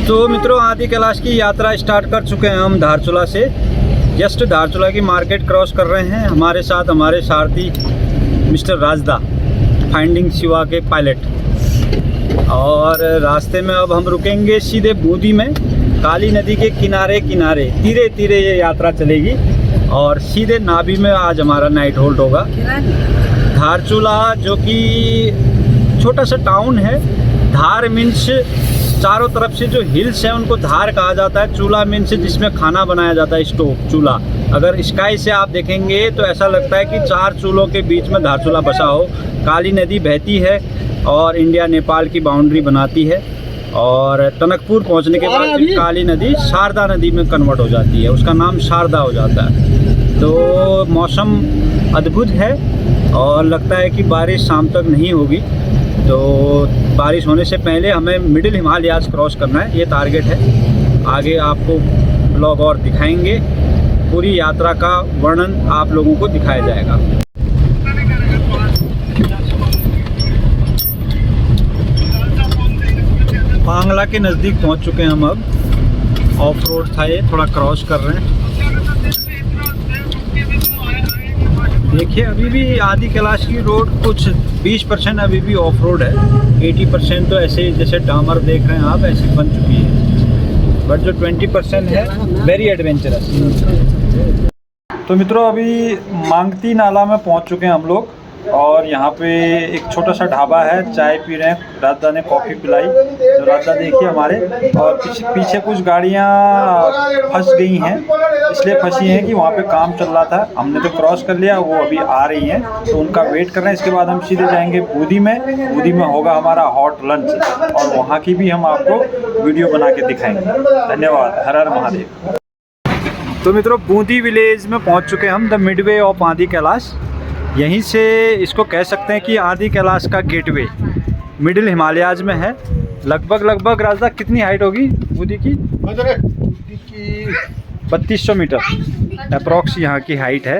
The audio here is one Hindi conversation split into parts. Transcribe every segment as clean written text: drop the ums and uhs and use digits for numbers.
तो मित्रों, आदि कैलाश की यात्रा स्टार्ट कर चुके हैं हम धारचूला से। जस्ट धारचूला की मार्केट क्रॉस कर रहे हैं। हमारे साथ हमारे सारथी मिस्टर राजदा, फाइंडिंग शिवा के पायलट। और रास्ते में अब हम रुकेंगे सीधे बूंदी में, काली नदी के किनारे किनारे धीरे धीरे ये यात्रा चलेगी और सीधे नाभि में आज हमारा नाइट होल्ड होगा। धारचूला जो कि छोटा सा टाउन है। धार मीन्स चारों तरफ से जो हिल्स है उनको धार कहा जाता है। चूल्हा मीन्स जिसमें खाना बनाया जाता है, स्टोव, चूल्हा। अगर स्काई से आप देखेंगे तो ऐसा लगता है कि 4 चूल्हों के बीच में धारचूला बसा हो। काली नदी बहती है और इंडिया नेपाल की बाउंड्री बनाती है। और टनकपुर पहुंचने के बाद काली नदी शारदा नदी में कन्वर्ट हो जाती है, उसका नाम शारदा हो जाता है। तो मौसम अद्भुत है और लगता है कि बारिश शाम तक नहीं होगी। तो बारिश होने से पहले हमें मिडिल हिमालयाज क्रॉस करना है, ये टारगेट है। आगे आपको ब्लॉग और दिखाएंगे, पूरी यात्रा का वर्णन आप लोगों को दिखाया जाएगा। पांगला के नज़दीक पहुंच चुके हैं हम। अब ऑफ रोड था ये, थोड़ा क्रॉस कर रहे हैं। देखिए अभी भी आदि कैलाश की रोड कुछ 20% अभी भी ऑफ रोड है। 80% तो ऐसे जैसे डामर देख रहे हैं आप, ऐसी बन चुकी है। बट जो 20% है वेरी एडवेंचरस। तो मित्रों, अभी मांगती नाला में पहुंच चुके हैं हम लोग और यहाँ पे एक छोटा सा ढाबा है, चाय पी रहे हैं। राधा ने कॉफ़ी पिलाई। तो राधा देखिए हमारे, और पीछे कुछ गाड़ियाँ फंस गई हैं। इसलिए फंसी हैं कि वहाँ पे काम चल रहा था। हमने तो क्रॉस कर लिया, वो अभी आ रही हैं तो उनका वेट कर रहे हैं। इसके बाद हम सीधे जाएंगे बूंदी में। बूंदी में होगा हमारा हॉट लंच और वहाँ की भी हम आपको वीडियो बना के दिखाएंगे। धन्यवाद। हर हर महादेव। तो मित्रों, बूंदी विलेज में पहुँच चुके हैं हम, द मिडवे ऑफ आदि कैलाश। यहीं से इसको कह सकते हैं कि आदि कैलाश का गेटवे मिडिल हिमालयाज में है। लगभग राजा कितनी हाइट होगी बूंदी की? 3200 मीटर अप्रॉक्स यहाँ की हाइट है।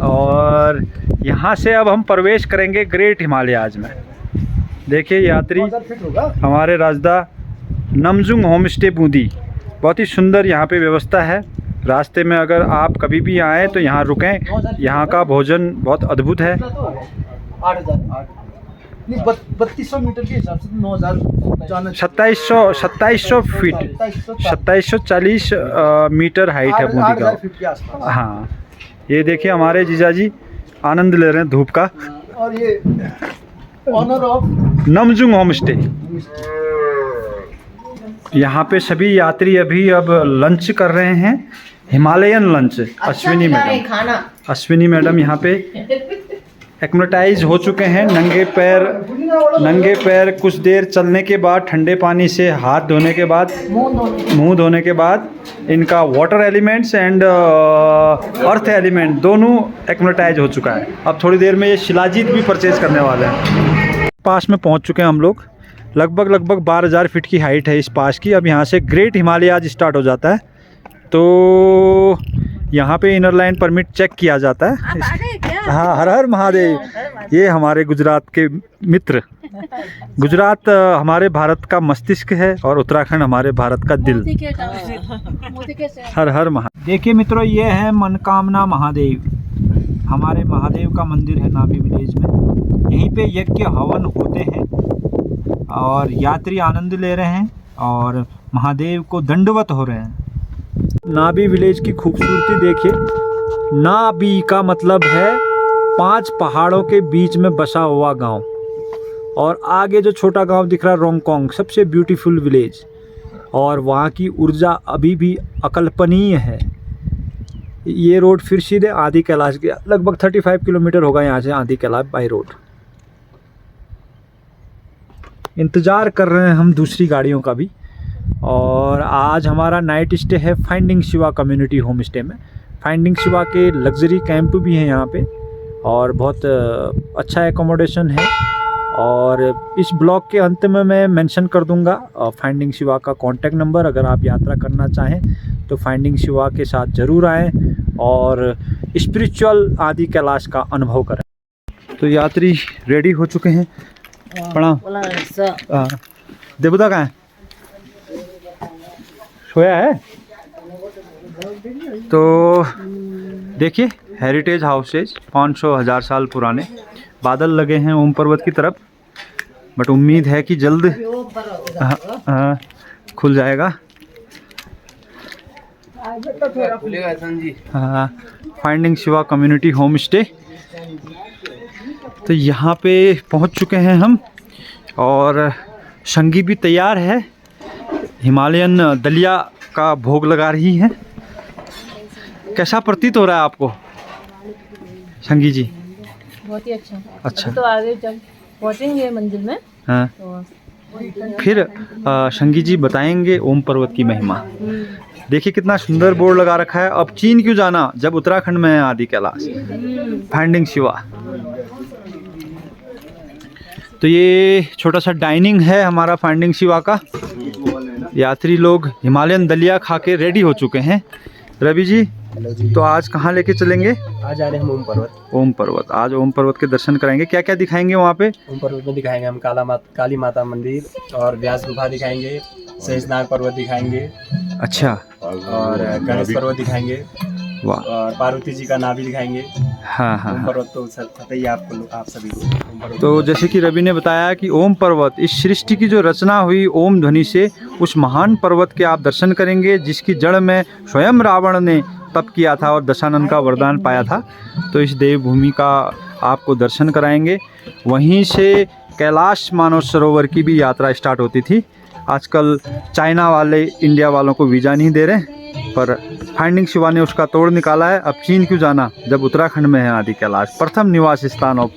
और यहाँ से अब हम प्रवेश करेंगे ग्रेट हिमालयाज में। देखिए यात्री हमारे राजदा, नमजुंग होम स्टे बूंदी। बहुत ही सुंदर यहाँ पे व्यवस्था है। रास्ते में अगर आप कभी भी आएँ तो यहाँ रुकें। यहाँ का भोजन बहुत अद्भुत है। 3200 मीटर के हिसाब से 9000 2700 फीट, 2740 मीटर हाइट है बूंदी का। हाँ, ये देखिए हमारे जीजाजी आनंद ले रहे हैं धूप का। और ये ऑनर ऑफ नमजुंग होम स्टे। यहाँ पे सभी यात्री अभी अब लंच कर रहे हैं, हिमालयन लंच। अश्विनी मैडम यहाँ पे एक्मेटाइज हो चुके हैं। नंगे पैर कुछ देर चलने के बाद, ठंडे पानी से हाथ धोने के बाद, मुंह धोने के बाद, इनका water elements and earth element दोनों एक्मेटाइज हो चुका है। अब थोड़ी देर में ये शिलाजीत भी परचेज करने वाले हैं। पास में पहुँच चुके हैं हम लोग। लगभग 12000 फीट की हाइट है इस पास की। अब यहाँ से ग्रेट हिमालयाज स्टार्ट हो जाता है। तो यहाँ पे इनर लाइन परमिट चेक किया जाता है। हाँ, हर हर महादेव। ये हमारे गुजरात के मित्र। गुजरात हमारे भारत का मस्तिष्क है और उत्तराखंड हमारे भारत का दिल। हर हर महादेव। देखिए मित्रों, ये है मनकामना महादेव। हमारे महादेव का मंदिर है नाभि विलेज में। यहीं पे यज्ञ हवन होते हैं और यात्री आनंद ले रहे हैं और महादेव को दंडवत हो रहे हैं। नाभि विलेज की खूबसूरती देखिए। नाभि का मतलब है 5 पहाड़ों के बीच में बसा हुआ गांव। और आगे जो छोटा गांव दिख रहा है रोंगकोंग, सबसे ब्यूटीफुल विलेज। और वहाँ की ऊर्जा अभी भी अकल्पनीय है। ये रोड फिर सीधे आदि कैलाश के लगभग 35 किलोमीटर होगा यहाँ से आदि कैलाश बाई रोड। इंतज़ार कर रहे हैं हम दूसरी गाड़ियों का भी। और आज हमारा नाइट स्टे है finding Shiva community home stay में। फाइंडिंग शिवा के लग्जरी कैंप भी हैं यहाँ पे और बहुत अच्छा एकोमोडेशन है। और इस ब्लॉग के अंत में मैं मेंशन कर दूंगा फाइंडिंग शिवा का कॉन्टैक्ट नंबर। अगर आप यात्रा करना चाहें तो फाइंडिंग शिवा के साथ ज़रूर आएँ और स्पिरिचुअल आदि कैलाश का अनुभव करें। तो यात्री रेडी हो चुके हैं। प्रणाम। देवता कहाँ है? सोया है। तो देखिए हेरिटेज हाउसेज 500-1000 साल पुराने, बादल लगे हैं ओम पर्वत की तरफ, बट उम्मीद है कि जल्द खुल जाएगा। Finding Shiva community home stay. तो यहाँ पे पहुँच चुके हैं हम और शंगी भी तैयार है, हिमालयन दलिया का भोग लगा रही है। कैसा प्रतीत हो रहा है आपको शंगी जी? बहुत ही अच्छा। अच्छा। तो आगे जब पहुँचेंगे मंजिल में हाँ, तो फिर शंगी जी बताएंगे ओम पर्वत की महिमा। देखिए कितना सुंदर बोर्ड लगा रखा है, अब चीन क्यों जाना जब उत्तराखंड में है आदि कैलाश, फाइंडिंग शिवा। तो ये छोटा सा डाइनिंग है हमारा फाइंडिंग शिवा का। यात्री लोग हिमालयन दलिया खा के रेडी हो चुके हैं। रवि जी, तो आज कहाँ लेके चलेंगे? आज जा रहे हैं हम ओम पर्वत। ओम पर्वत, आज ओम पर्वत के दर्शन कराएंगे। क्या क्या दिखाएंगे वहाँ पे? ओम पर्वत में दिखाएंगे हम काली माता मंदिर और व्यास गुफा दिखाएंगे, शेषनाग पर्वत दिखाएंगे। अच्छा। और गणेश पर्वत दिखाएंगे। वाह। और पार्वती जी का नाभि दिखाएंगे। हाँ हाँ ओम हाँ। पर्वत तो पता ही है आपको, आप सभी को ओम पर्वत। तो जैसे कि रवि ने बताया कि ओम पर्वत इस सृष्टि की जो रचना हुई ओम ध्वनि से, उस महान पर्वत के आप दर्शन करेंगे जिसकी जड़ में स्वयं रावण ने तप किया था और दशानन का वरदान पाया था। तो इस देवभूमि का आपको दर्शन कराएंगे। वहीं से कैलाश मानव सरोवर की भी यात्रा स्टार्ट होती थी। आजकल चाइना वाले इंडिया वालों को वीज़ा नहीं दे रहे, पर फाइंडिंग शिवा ने उसका तोड़ निकाला है। अब चीन क्यों जाना जब उत्तराखंड में है आदि कैलाश, प्रथम निवास स्थान ऑफ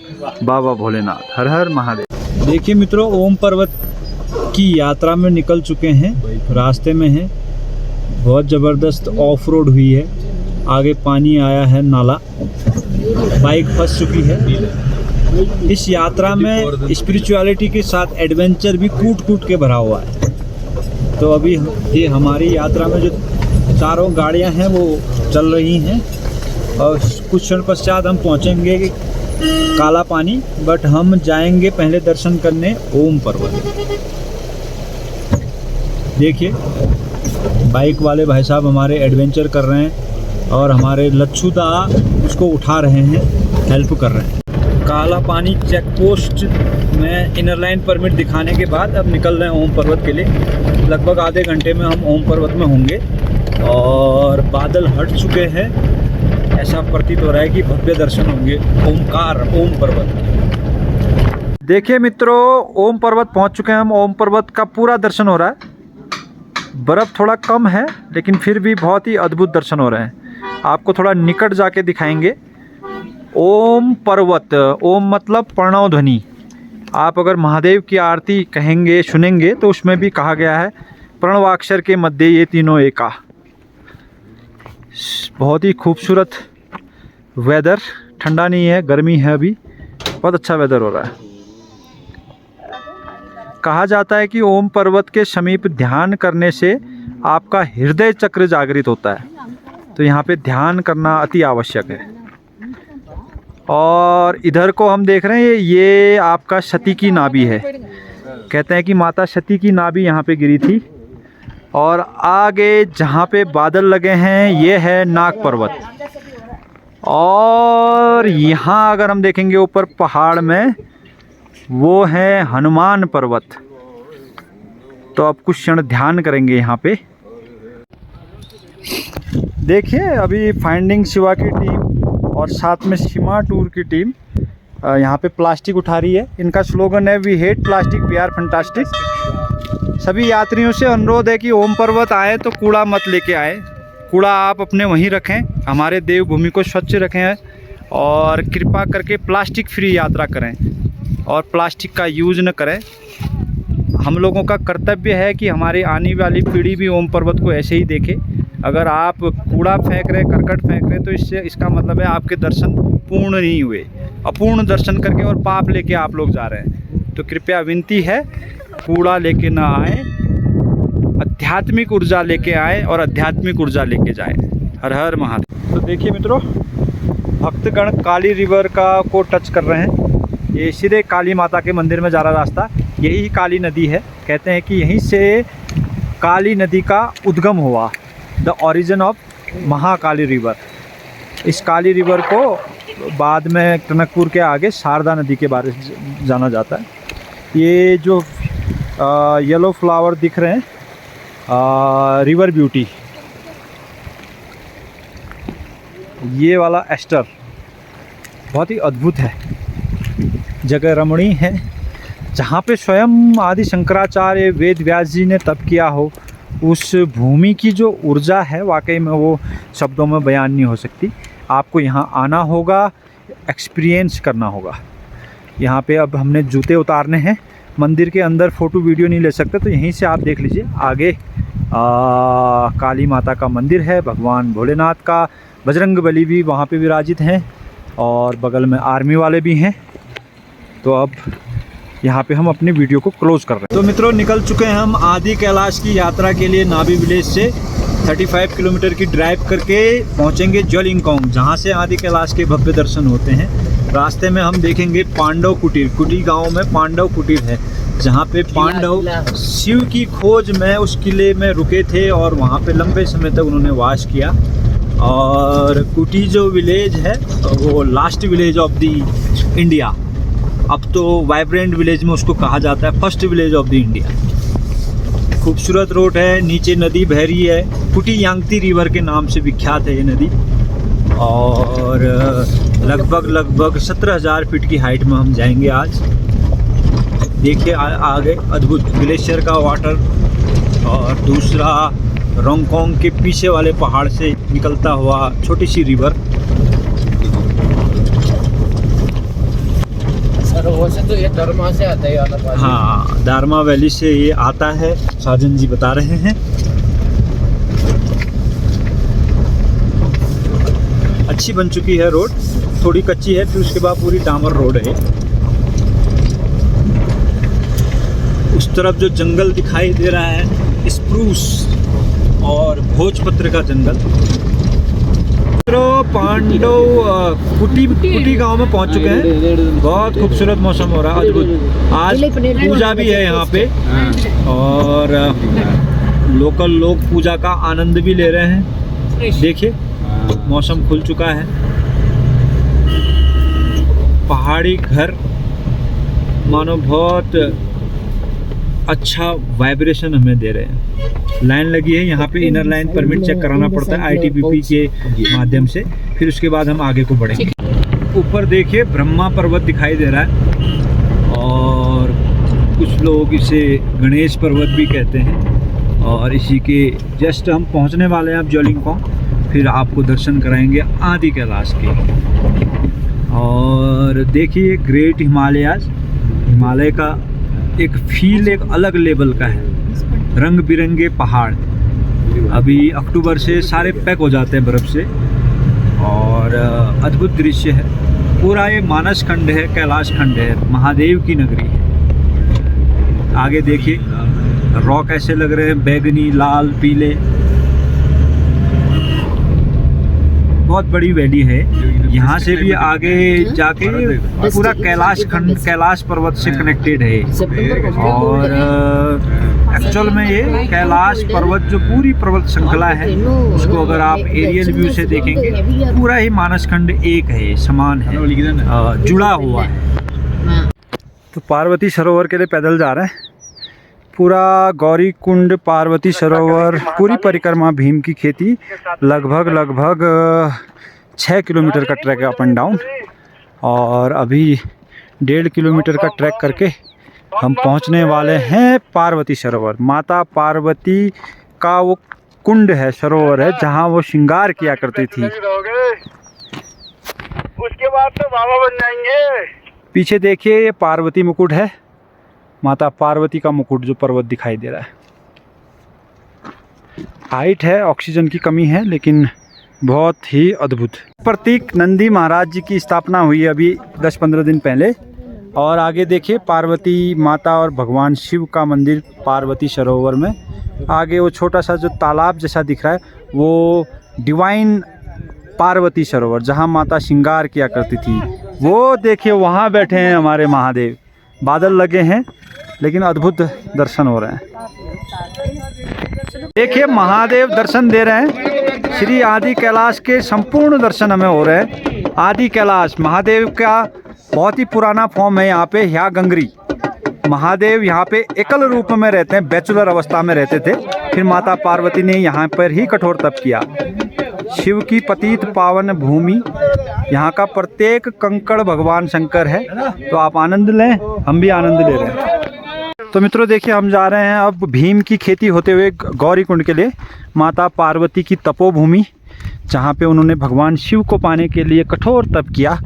बाबा भोलेनाथ। हर हर महादेव। देखिए मित्रों, ओम पर्वत की यात्रा में निकल चुके हैं, रास्ते में हैं। बहुत ज़बरदस्त ऑफ रोड हुई है, आगे पानी आया है, नाला, बाइक फंस चुकी है। इस यात्रा में स्पिरिचुअलिटी के साथ एडवेंचर भी कूट कूट के भरा हुआ है। तो अभी ये हमारी यात्रा में जो चारों गाड़ियां हैं वो चल रही हैं और कुछ क्षण पश्चात हम पहुंचेंगे काला पानी, बट हम जाएंगे पहले दर्शन करने ओम पर्वत। देखिए बाइक वाले भाई साहब हमारे एडवेंचर कर रहे हैं और हमारे लच्छूदा उसको उठा रहे हैं, हेल्प कर रहे हैं। काला पानी चेक पोस्ट में इनर लाइन परमिट दिखाने के बाद अब निकल रहे हैं ओम पर्वत के लिए। लगभग आधे घंटे में हम ओम पर्वत में होंगे और बादल हट चुके हैं। ऐसा प्रतीत हो रहा है कि भव्य दर्शन होंगे ओमकार ओम पर्वत। देखिए मित्रों, ओम पर्वत पहुंच चुके हैं हम। ओम पर्वत का पूरा दर्शन हो रहा है। बर्फ़ थोड़ा कम है लेकिन फिर भी बहुत ही अद्भुत दर्शन हो रहे हैं। आपको थोड़ा निकट जाके दिखाएंगे। ओम पर्वत, ओम मतलब प्रणव ध्वनि। आप अगर महादेव की आरती कहेंगे सुनेंगे तो उसमें भी कहा गया है प्रणवाक्षर के मध्य ये तीनों एका। बहुत ही खूबसूरत वेदर, ठंडा नहीं है, गर्मी है, अभी बहुत अच्छा वेदर हो रहा है। कहा जाता है कि ओम पर्वत के समीप ध्यान करने से आपका हृदय चक्र जागृत होता है। तो यहाँ पे ध्यान करना अति आवश्यक है। और इधर को हम देख रहे हैं, ये आपका सती की नाभि है। कहते हैं कि माता सती की नाभि यहाँ पे गिरी थी। और आगे जहाँ पे बादल लगे हैं ये है नाग पर्वत। और यहाँ अगर हम देखेंगे ऊपर पहाड़ में, वो है हनुमान पर्वत। तो अब कुछ क्षण ध्यान करेंगे यहाँ पे। देखिए अभी फाइंडिंग शिवा की टीम और साथ में सीमा टूर की टीम यहाँ पे प्लास्टिक उठा रही है। इनका स्लोगन है we hate plastic we are fantastic. सभी यात्रियों से अनुरोध है कि ओम पर्वत आए तो कूड़ा मत लेके आए। कूड़ा आप अपने वहीं रखें, हमारे देवभूमि को स्वच्छ रखें और कृपा करके प्लास्टिक फ्री यात्रा करें और प्लास्टिक का यूज़ न करें। हम लोगों का कर्तव्य है कि हमारी आने वाली पीढ़ी भी ओम पर्वत को ऐसे ही देखे। अगर आप कूड़ा फेंक रहे, करकट फेंक रहे, तो इससे इसका मतलब है आपके दर्शन पूर्ण नहीं हुए। अपूर्ण दर्शन करके और पाप लेके आप लोग जा रहे हैं। तो कृपया विनती है, कूड़ा लेके ना आए, आध्यात्मिक ऊर्जा लेके आए और आध्यात्मिक ऊर्जा लेके जाए। हर हर महादेव। तो देखिए मित्रों, भक्तगण काली रिवर को टच कर रहे हैं। ये सीधे काली माता के मंदिर में जा रहा रास्ता, यही काली नदी है। कहते हैं कि यहीं से काली नदी का उद्गम हुआ, the origin of Mahakali river. इस काली रिवर को बाद में टनकपुर के आगे शारदा नदी के बारे में जाना जाता है। ये जो येलो फ्लावर दिख रहे हैं रिवर ब्यूटी, ये वाला एस्टर बहुत ही अद्भुत है, जगह रमणीय है, जहाँ पे स्वयं आदि शंकराचार्य वेद व्यास जी ने तप किया हो। उस भूमि की जो ऊर्जा है वाकई में वो शब्दों में बयान नहीं हो सकती। आपको यहाँ आना होगा, एक्सपीरियंस करना होगा। यहाँ पे अब हमने जूते उतारने हैं। मंदिर के अंदर फ़ोटो वीडियो नहीं ले सकते, तो यहीं से आप देख लीजिए। आगे काली माता का मंदिर है, भगवान भोलेनाथ का, बजरंगबली भी वहाँ पे विराजित हैं और बगल में आर्मी वाले भी हैं। तो अब यहाँ पे हम अपनी वीडियो को क्लोज़ कर रहे हैं। तो मित्रों, निकल चुके हैं हम आदि कैलाश की यात्रा के लिए। नाभी विलेज से 35 किलोमीटर की ड्राइव करके पहुँचेंगे ज्योलिंगकोंग, जहाँ से आदि कैलाश के भव्य दर्शन होते हैं। रास्ते में हम देखेंगे पांडव कुटीर। कुटी गांव में पांडव कुटीर है, जहाँ पे पांडव शिव की खोज में उस किले में रुके थे और वहाँ पे लंबे समय तक उन्होंने वास किया। और कुटी जो विलेज है वो last village of the India, अब तो वाइब्रेंट विलेज में उसको कहा जाता है, first village of the India. खूबसूरत रोड है, नीचे नदी बह रही है, कुटी यांगती रिवर के नाम से विख्यात है ये नदी। और लगभग 17,000 फीट की हाइट में हम जाएंगे आज। देखिए आगे अद्भुत ग्लेशियर का वाटर, और दूसरा रोंगकोंग के पीछे वाले पहाड़ से निकलता हुआ छोटी सी रिवर। सरोवर से तो ये धर्मा से आता है वाला पानी। हाँ, दारमा वैली से ये आता है, साजन जी बता रहे हैं। अच्छी बन चुकी है रोड, थोड़ी कच्ची है, फिर उसके बाद पूरी डामर रोड है। उस तरफ जो जंगल दिखाई दे रहा है, स्प्रूस और भोजपत्र का जंगल। पांडव कुटी गांव में पहुंच चुके हैं। बहुत खूबसूरत मौसम हो रहा है, अद्भुत। आज पूजा भी है यहाँ पे और लोकल लोग पूजा का आनंद भी ले रहे हैं। देखिए मौसम खुल चुका है। पहाड़ी घर मानो बहुत अच्छा वाइब्रेशन हमें दे रहे हैं। लाइन लगी है यहाँ पे, इनर लाइन परमिट चेक कराना पड़ता है ITBP के माध्यम से, फिर उसके बाद हम आगे को बढ़ेंगे। ऊपर देखिए ब्रह्मा पर्वत दिखाई दे रहा है और कुछ लोग इसे गणेश पर्वत भी कहते हैं। और इसी के जस्ट हम पहुँचने वाले हैं अब ज्योलिंगकोंग, फिर आपको दर्शन कराएंगे आदि कैलाश के। और देखिए ग्रेट हिमालयाज, हिमालय का एक फील एक अलग लेवल का है। रंग बिरंगे पहाड़, अभी अक्टूबर से सारे पैक हो जाते हैं बर्फ़ से, और अद्भुत दृश्य है। पूरा ये मानस खंड है, कैलाश खंड है, महादेव की नगरी है। आगे देखिए रॉक ऐसे लग रहे हैं, बैगनी, लाल, पीले। बहुत बड़ी वैली है। यहाँ से भी आगे जाके पूरा कैलाश खंड, कैलाश पर्वत से कनेक्टेड है। और एक्चुअल में ये कैलाश पर्वत जो पूरी पर्वत श्रृंखला है, उसको अगर आप एरियल व्यू से देखेंगे, पूरा ही मानस खंड एक है, समान है, जुड़ा हुआ है। तो पार्वती सरोवर के लिए पैदल जा रहे हैं। पूरा गौरी कुंड, पार्वती सरोवर, पूरी परिक्रमा, भीम की खेती, लगभग 6 किलोमीटर का ट्रैक है अप एंड डाउन। और अभी 1.5 किलोमीटर का ट्रैक करके हम पहुंचने वाले हैं पार्वती सरोवर। माता पार्वती का वो कुंड है, सरोवर है, जहां वो श्रृंगार किया करती थी। उसके बाद तो बाबा बन जाएंगे। पीछे देखिए ये पार्वती मुकुट है, माता पार्वती का मुकुट जो पर्वत दिखाई दे रहा है। हाइट है, ऑक्सीजन की कमी है, लेकिन बहुत ही अद्भुत। प्रतीक नंदी महाराज जी की स्थापना हुई है अभी 10-15 दिन पहले। और आगे देखिए पार्वती माता और भगवान शिव का मंदिर पार्वती सरोवर में। आगे वो छोटा सा जो तालाब जैसा दिख रहा है, वो डिवाइन पार्वती सरोवर, जहाँ माता श्रृंगार किया करती थी। वो देखिए वहाँ बैठे हैं हमारे महादेव। बादल लगे हैं लेकिन अद्भुत दर्शन हो रहे हैं। देखिए महादेव दर्शन दे रहे हैं। श्री आदि कैलाश के संपूर्ण दर्शन हमें हो रहे हैं। आदि कैलाश महादेव का बहुत ही पुराना फॉर्म है यहाँ पे, ह्या गंगरी। महादेव यहाँ पे एकल रूप में रहते हैं, बैचलर अवस्था में रहते थे। फिर माता पार्वती ने यहाँ पर ही कठोर तप किया। शिव की पतित पावन भूमि, यहाँ का प्रत्येक कंकड़ भगवान शंकर है। तो आप आनंद लें, हम भी आनंद ले रहे हैं। तो मित्रों देखिए हम जा रहे हैं अब भीम की खेती होते हुए गौरी कुंड के लिए, माता पार्वती की तपोभूमि, जहाँ पे उन्होंने भगवान शिव को पाने के लिए कठोर तप किया।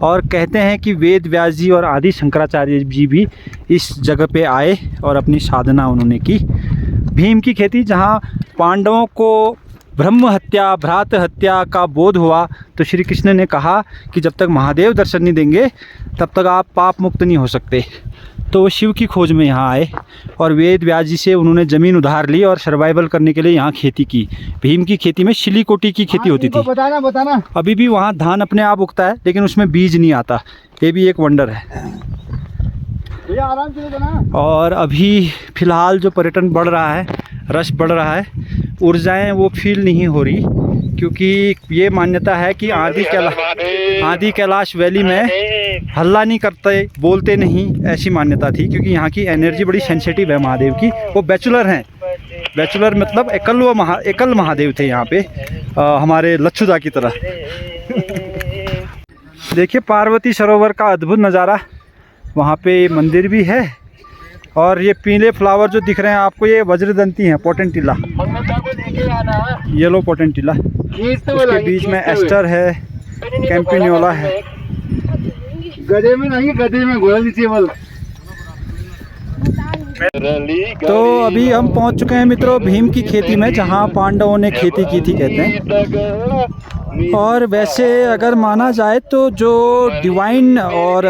और कहते हैं कि वेद व्यास जी और आदि शंकराचार्य जी भी इस जगह पे आए और अपनी साधना उन्होंने की। भीम की खेती, जहाँ पांडवों को ब्रह्म हत्या भ्रात हत्या का बोध हुआ तो श्री कृष्ण ने कहा कि जब तक महादेव दर्शन नहीं देंगे तब तक आप पाप मुक्त नहीं हो सकते। तो वो शिव की खोज में यहाँ आए और वेद व्यास जी से उन्होंने ज़मीन उधार ली और सर्वाइवल करने के लिए यहाँ खेती की। भीम की खेती में शिलीकोटी की खेती होती थी। बताना अभी भी वहाँ धान अपने आप उगता है, लेकिन उसमें बीज नहीं आता। ये भी एक वंडर है। और अभी फ़िलहाल जो पर्यटन बढ़ रहा है, रश बढ़ रहा है, ऊर्जाएं वो फील नहीं हो रही, क्योंकि ये मान्यता है कि आदि कैलाश वैली में हल्ला नहीं करते, बोलते नहीं, ऐसी मान्यता थी। क्योंकि यहाँ की एनर्जी बड़ी सेंसिटिव है महादेव की। वो बैचलर हैं, बैचलर मतलब एकल महादेव थे यहाँ पे, हमारे लच्छुदा की तरह। देखिए पार्वती सरोवर का अद्भुत नज़ारा। वहाँ पे मंदिर भी है और ये पीले फ्लावर जो दिख रहे हैं आपको, ये वज्रदंती हैं, पोटेंटिला, येलो पोटेंटिला। उसके बीच में एस्टर है, कैंपिनियोला है। गधे में नहीं, गधे में घोड़ा नीचे बोल। तो अभी हम पहुंच चुके हैं मित्रों भीम की खेती में, जहां पांडवों ने खेती की थी कहते हैं। और वैसे अगर माना जाए तो जो डिवाइन और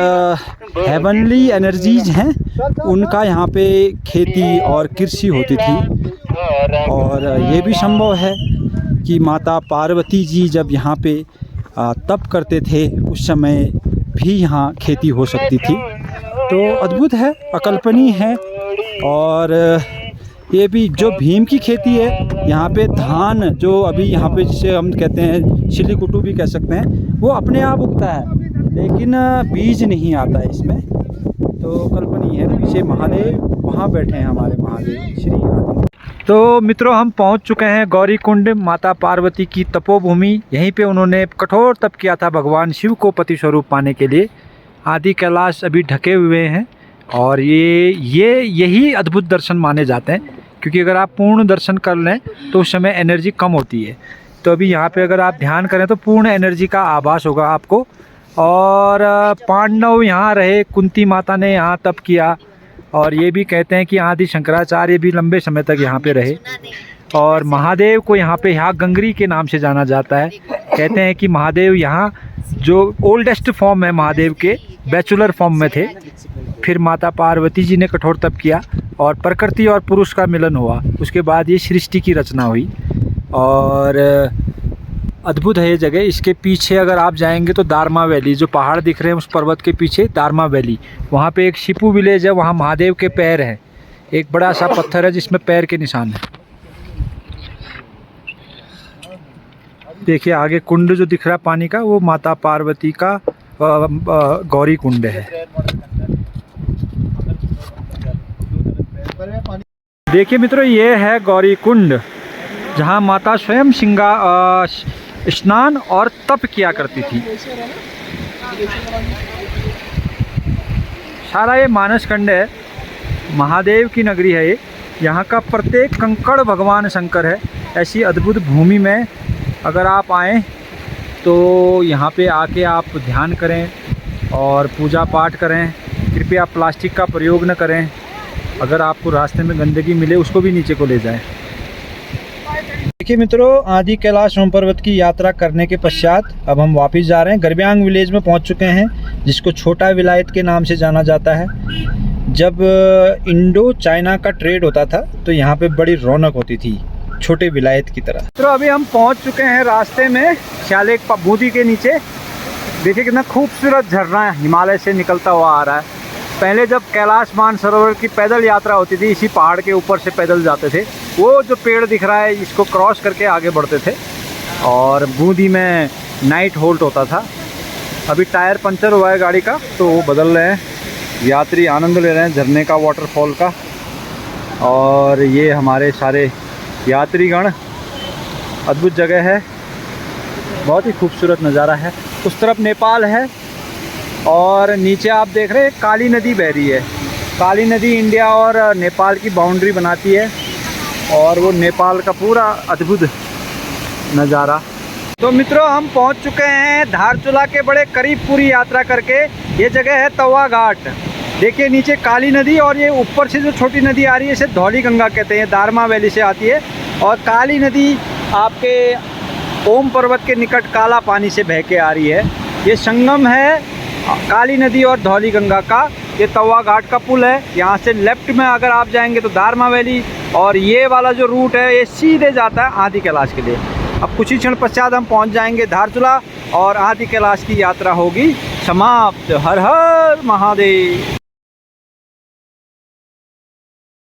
हेवनली एनर्जीज हैं उनका यहाँ पे खेती और कृषि होती थी। और ये भी संभव है कि माता पार्वती जी जब यहाँ पे तप करते थे उस समय भी यहाँ खेती हो सकती थी। तो अद्भुत है, अकल्पनीय है। और ये भी जो भीम की खेती है, यहाँ पे धान जो अभी यहाँ पे जिसे हम कहते हैं शिलीकुटू भी कह सकते हैं, वो अपने आप उगता है, लेकिन बीज नहीं आता है इसमें। तो कल्पनीय है। पीछे महादेव वहाँ बैठे हैं, हमारे महादेव श्री आदि। तो मित्रों हम पहुँच चुके हैं गौरी कुंड, माता पार्वती की तपोभूमि। यहीं पे उन्होंने कठोर तप किया था भगवान शिव को पति स्वरूप पाने के लिए। आदि कैलाश अभी ढके हुए हैं और यही अद्भुत दर्शन माने जाते हैं, क्योंकि अगर आप पूर्ण दर्शन कर लें तो उस समय एनर्जी कम होती है। तो अभी यहाँ पे अगर आप ध्यान करें तो पूर्ण एनर्जी का आभास होगा आपको। और पांडव यहाँ रहे, कुंती माता ने यहाँ तप किया। और ये भी कहते हैं कि आदि शंकराचार्य भी लंबे समय तक यहाँ पे रहे। और महादेव को यहाँ पे ह्या गंगरी के नाम से जाना जाता है। कहते हैं कि महादेव यहाँ जो ओल्डेस्ट फॉर्म है महादेव के, बैचलर फॉर्म में थे। फिर माता पार्वती जी ने कठोर तप किया और प्रकृति और पुरुष का मिलन हुआ। उसके बाद ये सृष्टि की रचना हुई। और अद्भुत है ये जगह। इसके पीछे अगर आप जाएंगे तो दारमा वैली, जो पहाड़ दिख रहे हैं उस पर्वत के पीछे दारमा वैली, वहाँ पे एक शिपू विलेज है। वहाँ महादेव के पैर हैं, एक बड़ा सा पत्थर है जिसमें पैर के निशान हैं। देखिए आगे कुंड जो दिख रहा है पानी का, वो माता पार्वती का गौरी कुंड है। देखिए मित्रों ये है गौरी कुंड, जहाँ माता स्वयं स्नान और तप किया करती थी। सारा ये मानसखंड है, महादेव की नगरी है ये। यहाँ का प्रत्येक कंकड़ भगवान शंकर है। ऐसी अद्भुत भूमि में अगर आप आएँ तो यहाँ पे आके आप ध्यान करें और पूजा पाठ करें। कृपया प्लास्टिक का प्रयोग न करें। अगर आपको रास्ते में गंदगी मिले उसको भी नीचे को ले जाएं। देखिए मित्रों आदि कैलाश सोम पर्वत की यात्रा करने के पश्चात अब हम वापस जा रहे हैं। गरब्यांग विलेज में पहुंच चुके हैं, जिसको छोटा विलायत के नाम से जाना जाता है। जब इंडो चाइना का ट्रेड होता था तो यहाँ पे बड़ी रौनक होती थी, छोटे विलायत की तरह। तो अभी हम पहुंच चुके हैं रास्ते में श्यालेक बूंदी के नीचे। देखिए कितना खूबसूरत झरना हिमालय से निकलता हुआ आ रहा है। पहले जब कैलाश मानसरोवर की पैदल यात्रा होती थी, इसी पहाड़ के ऊपर से पैदल जाते थे। वो जो पेड़ दिख रहा है इसको क्रॉस करके आगे बढ़ते थे और बूंदी में नाइट होल्ट होता था। अभी टायर पंचर हुआ है गाड़ी का तो वो बदल रहे हैं। यात्री आनंद ले रहे हैं झरने का, वाटरफॉल का। और ये हमारे सारे यात्रीगण। अद्भुत जगह है, बहुत ही खूबसूरत नज़ारा है। उस तरफ नेपाल है और नीचे आप देख रहे हैं काली नदी बह रही है। काली नदी इंडिया और नेपाल की बाउंड्री बनाती है और वो नेपाल का पूरा अद्भुत नज़ारा। तो मित्रों, हम पहुंच चुके हैं धारचूला के बड़े करीब पूरी यात्रा करके। ये जगह है तवा घाट। देखिए नीचे काली नदी और ये ऊपर से जो छोटी नदी आ रही है इसे धौली गंगा कहते हैं, दारमा वैली से आती है। और काली नदी आपके ओम पर्वत के निकट काला पानी से बह के आ रही है। ये संगम है काली नदी और धौली गंगा का। ये तवा घाट का पुल है। यहाँ से लेफ्ट में अगर आप जाएंगे तो दारमा वैली, और ये वाला जो रूट है ये सीधे जाता है आदि कैलाश के लिए। अब कुछ ही क्षण पश्चात हम पहुँच जाएंगे धारचूला और आदि कैलाश की यात्रा होगी समाप्त। हर हर महादेव।